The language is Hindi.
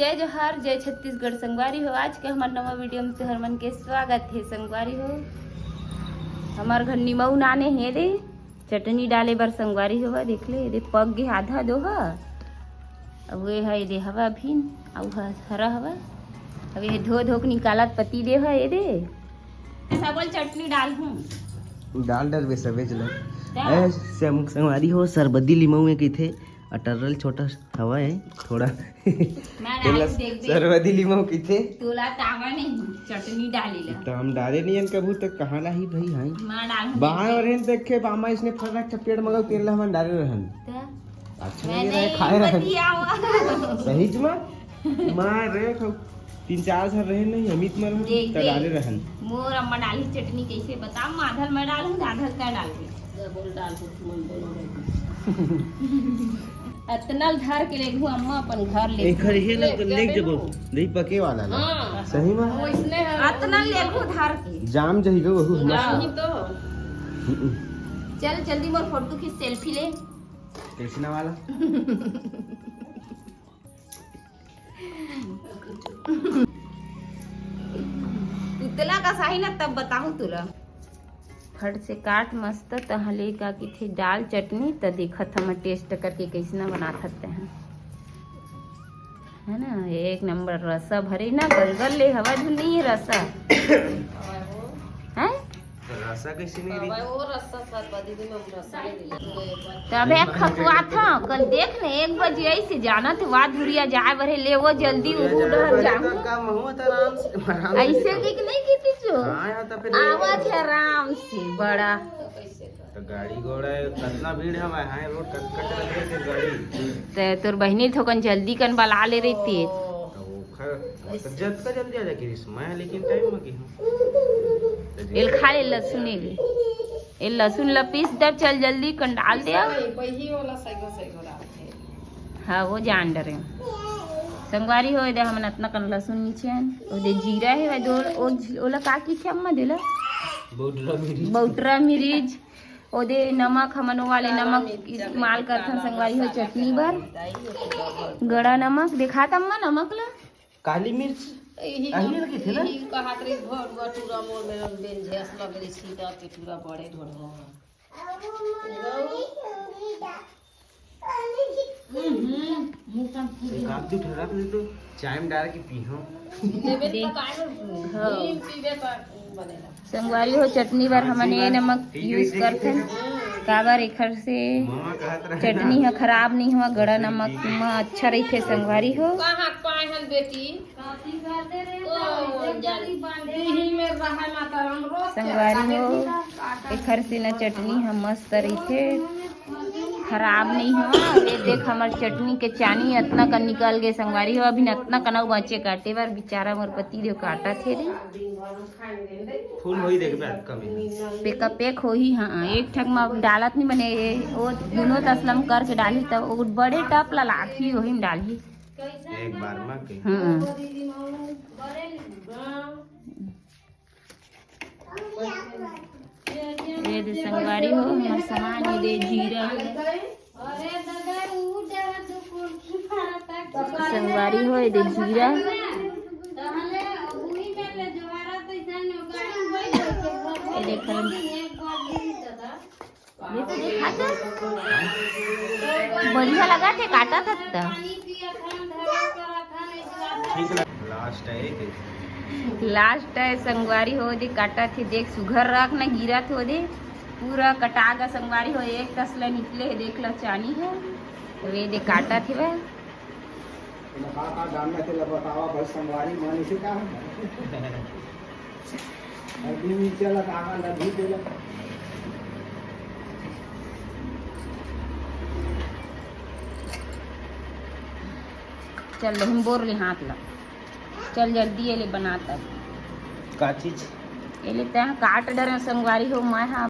जय जोहार, जय छत्तीसगढ़। संगवारी हो, आज के हमारे नवा वीडियो में हर मन के स्वागत है। संगवारी हो, हमार घर निमऊ नाने हे दे चटनी डाले बर। संगवारी हो देख ले, दे पग गे आधा दो ह अब ये है दे हवा भी आउ हरा हवा। अब ये धो धो के निकालत पति दे है ये दे सबल चटनी डाल हूँ डाल वे सवेज ल ए संगवारी हो सरबदी लिमऊ में किथे अटरल छोटा हवा है थोड़ा सरबदी लिमऊ किथे तोला तावा नहीं चटनी डाली ला तो हम डाले नहीं कबू तक कहां ला ही भाई हां मां डाल बाहर और रहन देखे बामा इसने फरक चपेट मगल तेल ला हम डाले रहन अच्छा नहीं रहे खाए रहन सही जमा मार रे 3-4 साल रहे नहीं अमित मर त डाले रहन मोर अम्मा डाली चटनी कैसे बता माधल में डालूं आधल का डाल के बोल डाल अतनल धार के ले अम्मा अपन घर ले एक हे ले जबो नहीं पके वाला ना सही में वो इसने अतनल ले धार के जाम जही गो नहीं तो चल जल्दी मोर फोटो की सेल्फी ले कृष्णा वाला उतला का सही ना तब बताऊं तुला फट से काट मस्त तहले का कि थे दाल चटनी त देखत हम टेस्ट करके कैसना बना सकते हैं है ना। एक नंबर रसा भरे ना गलगल ले हवा धुनी है रसा है रसा कैसे नहीं रही वो रस्सा सरबदी में हम रस्सा ले लिया तबे खपुआ था कल देख ने 1 बजे ऐसे जाना थे वा धुरिया जाए बरे ले वो जल्दी उड़ जाऊं काम हुआ था आराम से ऐसे की नहीं की जो हां या तो फिर आवाज है आराम से बड़ा तो गाड़ी घोड़ा कितना भीड़ है भाई हां रोड कट लगे थे गाड़ी ते तोर बहनी थोकन जल्दी कन बला ले रही थी तो वो खर जल्द का जल्दी आ जाके मैं लेकिन टाइम में की एल खा ले लहसुन ले ए लहसुन ल पीस दर चल जल्दी कन डाल दे वही वाला सही डालते हाँ वो जान डरे संगवारी हो दे हमन इतना कन लहसुन नीचे ओ दे जीरा है दो ओला का की छे अम्मा देला बहुतरा मिर्च ओ दे नमक हमन वाले नमक इस्तेमाल करथन संगवारी हो चटनी बर गड़ा नमक दिखात अम्मा नमक ला काली मिर्च यही लगी थी ना यही का हाथ रे भर बटूरा मोर में बेन झेस लगले सीधा पेटूरा बड़े ढोढ़ो आप तो ठहरा तो चाय में डाल के पी हो देबे तो काहे पीबे पर बनेला संगवारी हो चटनी बर हमन ये नमक यूज करथे काबर एखर से चटनी ह खराब नहीं हुआ गड़ा नमक में अच्छा रही संगवारी हो कहां पाए हन बेटी काती कर दे रे यही में रहा माता हम रोज संगवारी हो एखर से न चटनी हम मस्त रही खराब नहीं हुआ। ये देख हमार चटनी के चानी इतना का निकल गए संगवारी हो अभी इतना कनौ बचे काटे बार बेचारा मोर पति देव काटा थे रे फूल होई देख बे कमी पेका पेक हो ही हाँ एक ठक में डालत नहीं बने वो दोनों तसलम करके डाली तब वो बड़े टप ला लाठी वही में डाली एक बार में के ये दे संगवारी हो हमार सामान ये दे जीरा संगवारी हो ये दे जीरा ये देख बढ़िया लगा थे काटा था लास्ट है संगवारी हो दे काटा थे देख सुघर रख ना गिरा थे दे पूरा कटा का संगवारी हो एक तसला निकले है देख ला चानी है तो ये दे काटा थे वह चल हम बोर ले हाथ ला चल जल्दी ये ले बनाता का चीज ये ले काट डर संगवारी हो मैं हाँ